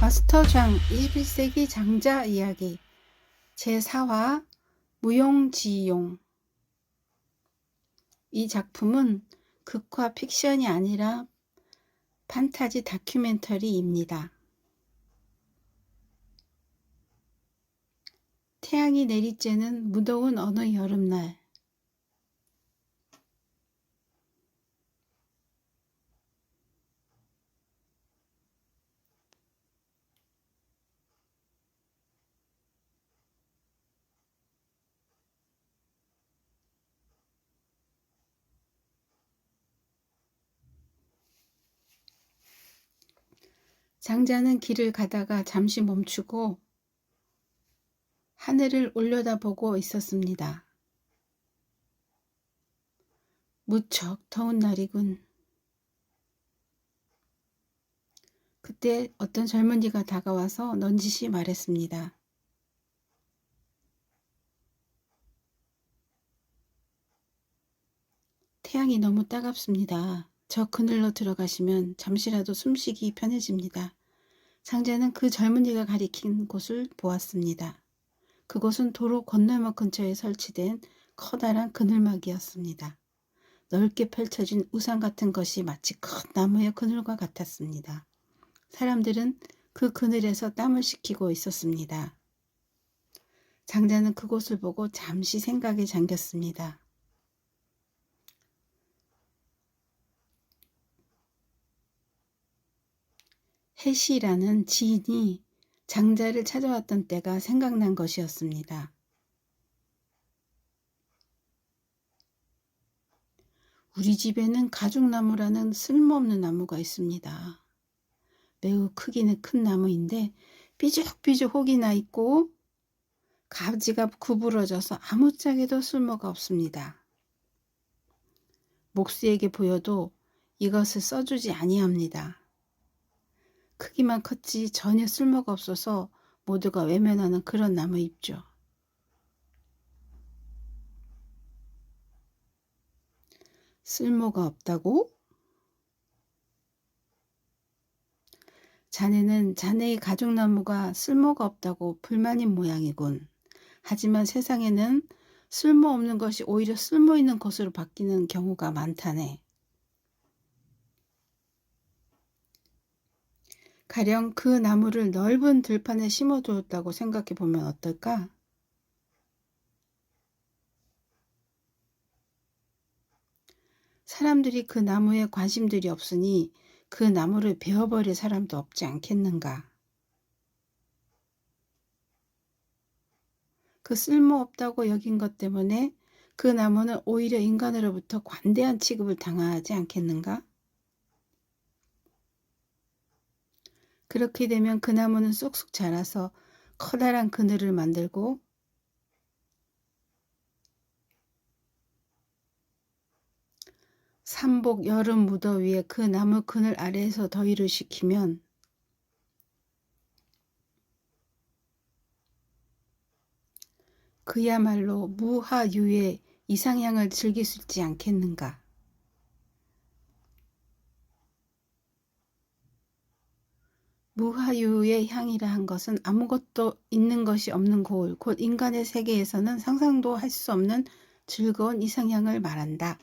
마스터 장 21세기 장자 이야기 제4화 무용지용. 이 작품은 극화 픽션이 아니라 판타지 다큐멘터리입니다. 태양이 내리쬐는 무더운 어느 여름날, 장자는 길을 가다가 잠시 멈추고 하늘을 올려다보고 있었습니다. 무척 더운 날이군. 그때 어떤 젊은이가 다가와서 넌지시 말했습니다. 태양이 너무 따갑습니다. 저 그늘로 들어가시면 잠시라도 숨쉬기 편해집니다. 장자는 그 젊은이가 가리킨 곳을 보았습니다. 그곳은 도로 건널목 근처에 설치된 커다란 그늘막이었습니다. 넓게 펼쳐진 우산 같은 것이 마치 큰 나무의 그늘과 같았습니다. 사람들은 그 그늘에서 땀을 식히고 있었습니다. 장자는 그곳을 보고 잠시 생각에 잠겼습니다. 해시라는 지인이 장자를 찾아왔던 때가 생각난 것이었습니다. 우리 집에는 가죽나무라는 쓸모없는 나무가 있습니다. 매우 크기는 큰 나무인데 삐죽삐죽 혹이 나 있고 가지가 구부러져서 아무짝에도 쓸모가 없습니다. 목수에게 보여도 이것을 써주지 아니합니다. 크기만 컸지 전혀 쓸모가 없어서 모두가 외면하는 그런 나무입죠. 쓸모가 없다고? 자네는 자네의 가죽나무가 쓸모가 없다고 불만인 모양이군. 하지만 세상에는 쓸모없는 것이 오히려 쓸모있는 것으로 바뀌는 경우가 많다네. 가령 그 나무를 넓은 들판에 심어두었다고 생각해 보면 어떨까? 사람들이 그 나무에 관심들이 없으니 그 나무를 베어버릴 사람도 없지 않겠는가? 그 쓸모없다고 여긴 것 때문에 그 나무는 오히려 인간으로부터 관대한 취급을 당하지 않겠는가? 그렇게 되면 그 나무는 쏙쏙 자라서 커다란 그늘을 만들고 삼복 여름 무더위에 그 나무 그늘 아래에서 더위를 식히면 그야말로 무하유의 이상향을 즐길 수 있지 않겠는가? 무하유의 향이라 한 것은 아무것도 있는 것이 없는 고을, 곧 인간의 세계에서는 상상도 할 수 없는 즐거운 이상향을 말한다.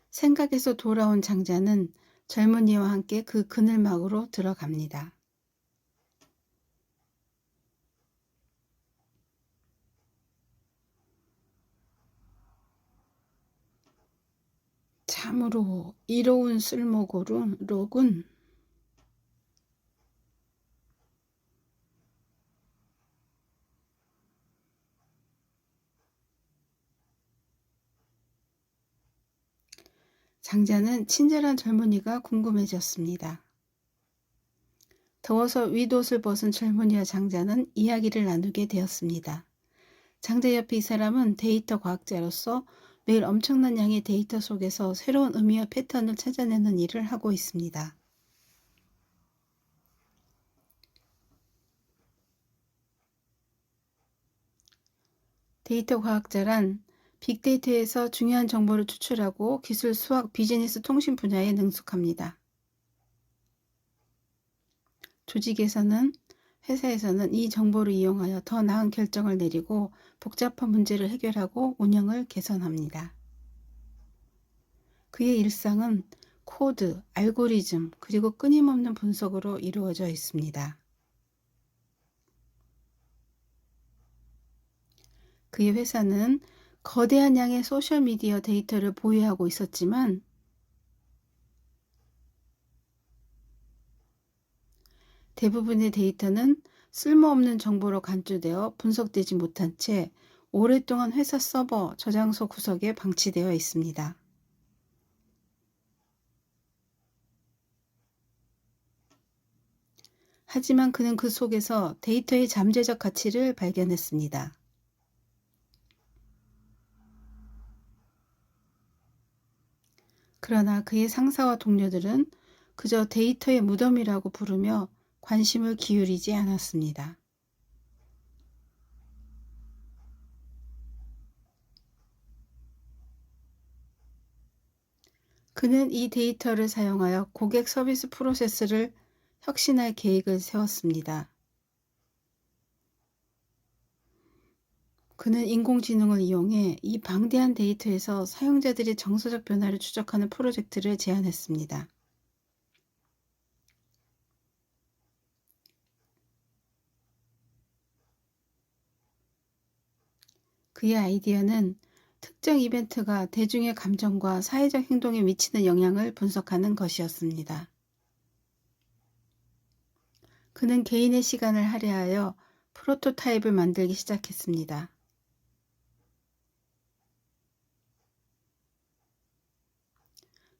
생각에서 돌아온 장자는 젊은이와 함께 그 그늘막으로 들어갑니다. 참으로 이로운 쓸모로군. 장자는 친절한 젊은이가 궁금해졌습니다. 더워서 윗옷을 벗은 젊은이와 장자는 이야기를 나누게 되었습니다. 장자 옆에 이 사람은 데이터 과학자로서 매일 엄청난 양의 데이터 속에서 새로운 의미와 패턴을 찾아내는 일을 하고 있습니다. 데이터 과학자란 빅데이터에서 중요한 정보를 추출하고 기술, 수학, 비즈니스, 통신 분야에 능숙합니다. 조직에서는 회사에서는 이 정보를 이용하여 더 나은 결정을 내리고 복잡한 문제를 해결하고 운영을 개선합니다. 그의 일상은 코드, 알고리즘, 그리고 끊임없는 분석으로 이루어져 있습니다. 그의 회사는 거대한 양의 소셜미디어 데이터를 보유하고 있었지만 대부분의 데이터는 쓸모없는 정보로 간주되어 분석되지 못한 채 오랫동안 회사 서버, 저장소 구석에 방치되어 있습니다. 하지만 그는 그 속에서 데이터의 잠재적 가치를 발견했습니다. 그러나 그의 상사와 동료들은 그저 데이터의 무덤이라고 부르며 관심을 기울이지 않았습니다. 그는 이 데이터를 사용하여 고객 서비스 프로세스를 혁신할 계획을 세웠습니다. 그는 인공지능을 이용해 이 방대한 데이터에서 사용자들의 정서적 변화를 추적하는 프로젝트를 제안했습니다. 그의 아이디어는 특정 이벤트가 대중의 감정과 사회적 행동에 미치는 영향을 분석하는 것이었습니다. 그는 개인의 시간을 할애하여 프로토타입을 만들기 시작했습니다.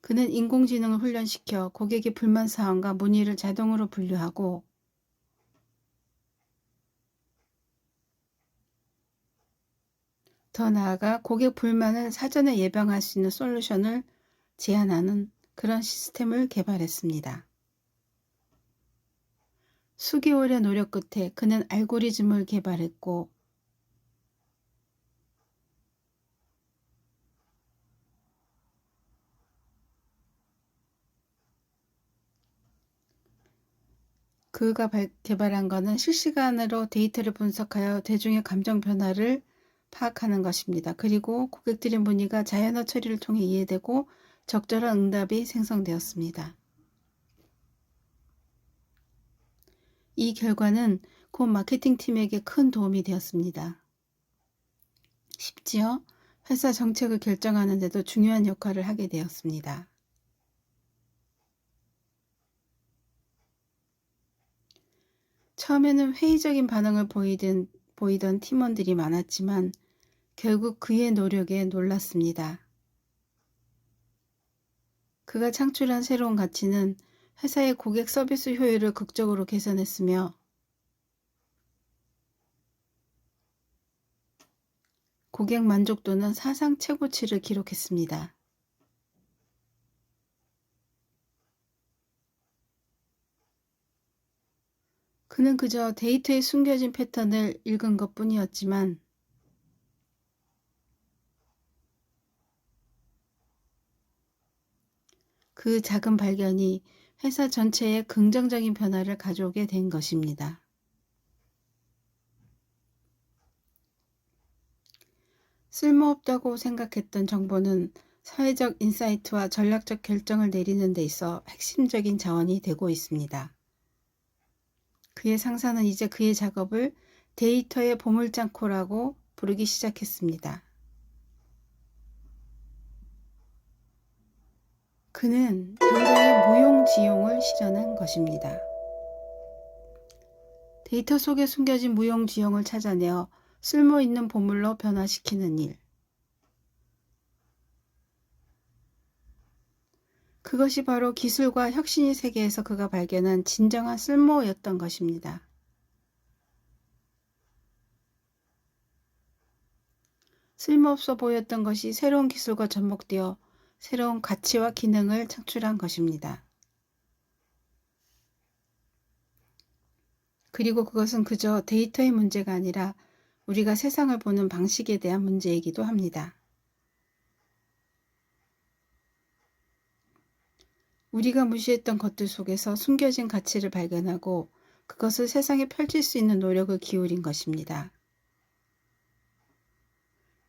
그는 인공지능을 훈련시켜 고객의 불만 사항과 문의를 자동으로 분류하고 더 나아가 고객 불만을 사전에 예방할 수 있는 솔루션을 제안하는 그런 시스템을 개발했습니다. 수개월의 노력 끝에 그는 알고리즘을 개발했고 그가 개발한 것은 실시간으로 데이터를 분석하여 대중의 감정 변화를 파악하는 것입니다. 그리고 고객들의 문의가 자연어 처리를 통해 이해되고 적절한 응답이 생성되었습니다. 이 결과는 곧 마케팅팀에게 큰 도움이 되었습니다. 심지어 회사 정책을 결정하는 데도 중요한 역할을 하게 되었습니다. 처음에는 회의적인 반응을 보이던 팀원들이 많았지만 결국 그의 노력에 놀랐습니다. 그가 창출한 새로운 가치는 회사의 고객 서비스 효율을 극적으로 개선했으며 고객 만족도는 사상 최고치를 기록했습니다. 그는 그저 데이터에 숨겨진 패턴을 읽은 것뿐이었지만 그 작은 발견이 회사 전체에 긍정적인 변화를 가져오게 된 것입니다. 쓸모없다고 생각했던 정보는 사회적 인사이트와 전략적 결정을 내리는 데 있어 핵심적인 자원이 되고 있습니다. 그의 상사는 이제 그의 작업을 데이터의 보물창고라고 부르기 시작했습니다. 그는 데이터의 무용지용을 실현한 것입니다. 데이터 속에 숨겨진 무용지용을 찾아내어 쓸모있는 보물로 변화시키는 일. 그것이 바로 기술과 혁신의 세계에서 그가 발견한 진정한 쓸모였던 것입니다. 쓸모없어 보였던 것이 새로운 기술과 접목되어 새로운 가치와 기능을 창출한 것입니다. 그리고 그것은 그저 데이터의 문제가 아니라 우리가 세상을 보는 방식에 대한 문제이기도 합니다. 우리가 무시했던 것들 속에서 숨겨진 가치를 발견하고 그것을 세상에 펼칠 수 있는 노력을 기울인 것입니다.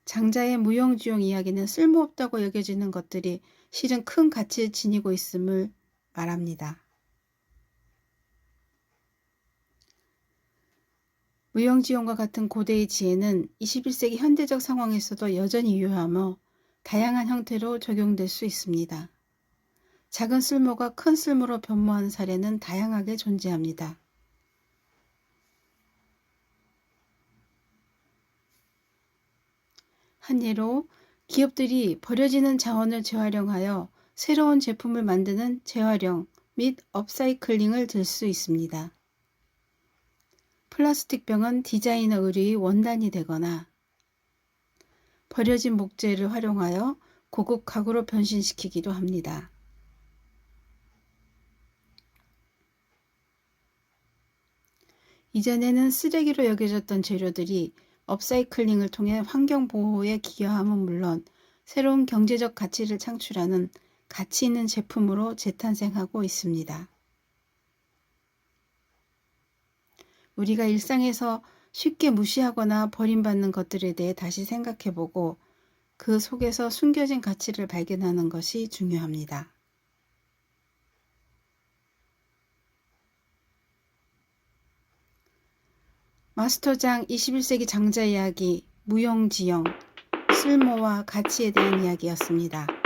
장자의 무용지용 이야기는 쓸모없다고 여겨지는 것들이 실은 큰 가치를 지니고 있음을 말합니다. 무용지용과 같은 고대의 지혜는 21세기 현대적 상황에서도 여전히 유효하며 다양한 형태로 적용될 수 있습니다. 작은 쓸모가 큰 쓸모로 변모하는 사례는 다양하게 존재합니다. 한 예로 기업들이 버려지는 자원을 재활용하여 새로운 제품을 만드는 재활용 및 업사이클링을 들 수 있습니다. 플라스틱 병은 디자이너 의류의 원단이 되거나 버려진 목재를 활용하여 고급 가구로 변신시키기도 합니다. 이전에는 쓰레기로 여겨졌던 재료들이 업사이클링을 통해 환경보호에 기여함은 물론 새로운 경제적 가치를 창출하는 가치 있는 제품으로 재탄생하고 있습니다. 우리가 일상에서 쉽게 무시하거나 버림받는 것들에 대해 다시 생각해보고 그 속에서 숨겨진 가치를 발견하는 것이 중요합니다. 마스터장 21세기 장자 이야기 무용지용, 쓸모와 가치에 대한 이야기였습니다.